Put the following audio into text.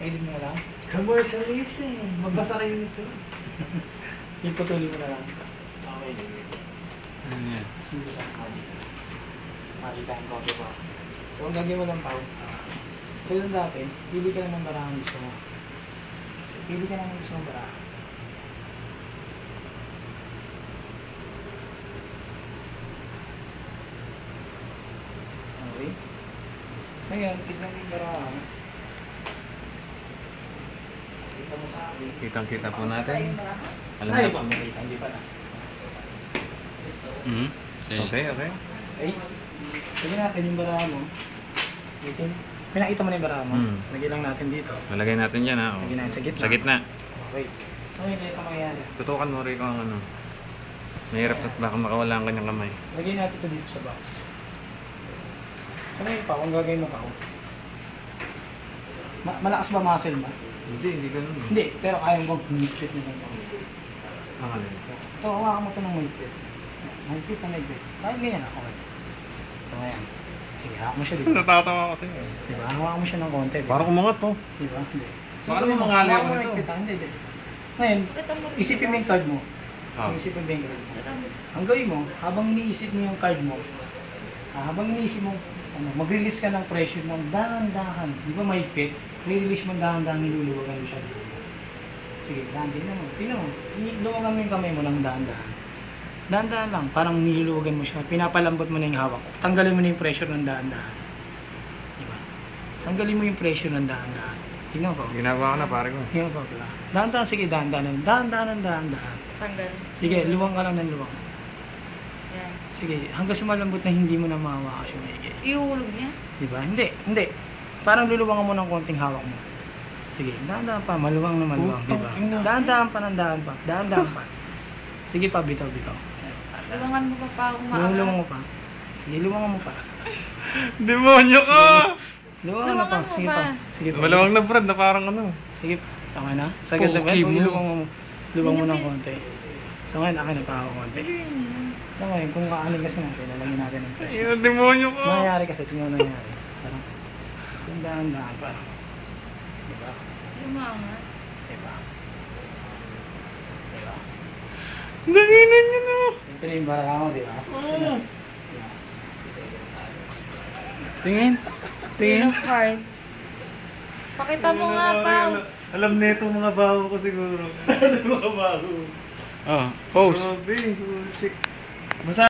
Kainin mo lang. Commercialism. Magbasa kayo nito. Yung patuloy mo na lang. Okay. Ano yan? Sundo sa magic. Magic time coffee po. So, ang gagawin mo lang pa. Kaya dati, pili ka lang ng barang gusto mo. So, pili ka lang ng gusto mong barang. Okay. So, yan. Tignan mo yung barang. Kita mo sa akin. Kitang-kita po natin. Alam Ay, na ba? po. Makita, hindi pa na. Okay, okay. Okay. Sige natin yung barang mo. Okay. Pinakita mo na yung barang mo. Lagyan lang natin dito. Malagay natin dyan ha. Lagyan natin sa gitna. Sa gitna. Okay. So, hindi ito mangyayari. Tutukan mo rin ang ano. Mahirap na baka makawala ang kanyang kamay. Lagyan natin ito dito sa box. So, ngayon pa, kung gagawin mo pa ako. Malakas ba muscle ba? Hindi ganun. Hindi, pero kaya mo bang humipit na ganito? Ang alin. Ito, hawakan mo ito ng mahigpit. Mahigpit na mahigpit. Kahit ganyan ako. So, ngayon. Sige, hawak mo siya dito. Natatawa kasi. Diba? Hawakan mo siya ng konti. Parang umangat to. Diba? Hindi. Baka naman mangali ako nito. Hindi. Ngayon, isipin mo yung card mo. Oh. Isipin mo yung card mo. Ang gawin mo, habang iniisip mo yung card mo, habang iniisip mo, mag-release ka ng pressure ng dahan-dahan. Di ba mahigpit? Re-release mo dahan-dahan, niluluwagan mo siya. Sige, dahan-dahan mo. Tingnan mo. Luwagan mo yung kamay mo ng dahan-dahan. Dahan-dahan lang. Parang niluluwagan mo siya. Pinapalambot mo na yung hawak. Tanggalin mo na yung pressure ng dahan-dahan. Di ba? Tanggalin mo yung pressure ng dahan-dahan. Tingnan ko. Ginagawa ko na pare ko. Tingnan ko pala. Dahan-dahan, sige, dahan-dahan. Dahan-dahan. Tanggal. Sige, luwang ka lang ng luwang. Yan. Sige, hanggang sa malambot na hindi mo na mahawakas yung maigi. Iuulog niya? Diba? Hindi. Parang luluwangan mo ng konting hawak mo. Sige, dahan-dahan pa, maluwang na maluwang, diba? Dahan-dahan pa ng dahan pa. Dahan-dahan pa. Sige pa, bitaw-bitaw. Luwangan mo pa ako Luwang mo pa. Sige, luwangan mo pa. Demonyo ka! Luwangan mo pa. Luwangan mo Sige pa. pa. Sige pa. Malawang na Brad na parang ano. Sige, okay na. Sagad na ba? Okay mo. Luwang mo ng konti. So ngayon, akin na pa ako konti. Ayun. So ngayon, kung kaaling kasi natin, lalagyan natin ng pressure. Ayun, demonyo ka! Nangyayari kasi, tingnan mo nangyayari. Parang, yung dahan-dahan pa. Diba? Lumangat. Diba? Diba? Danginan nyo na! Ito na yung barang mo, diba? Oo. Tingin. Queen of Hearts. Pakita mo nga pa. Alam nito mga baho ko siguro. Mga baho. Oh, pose. Grabe, check.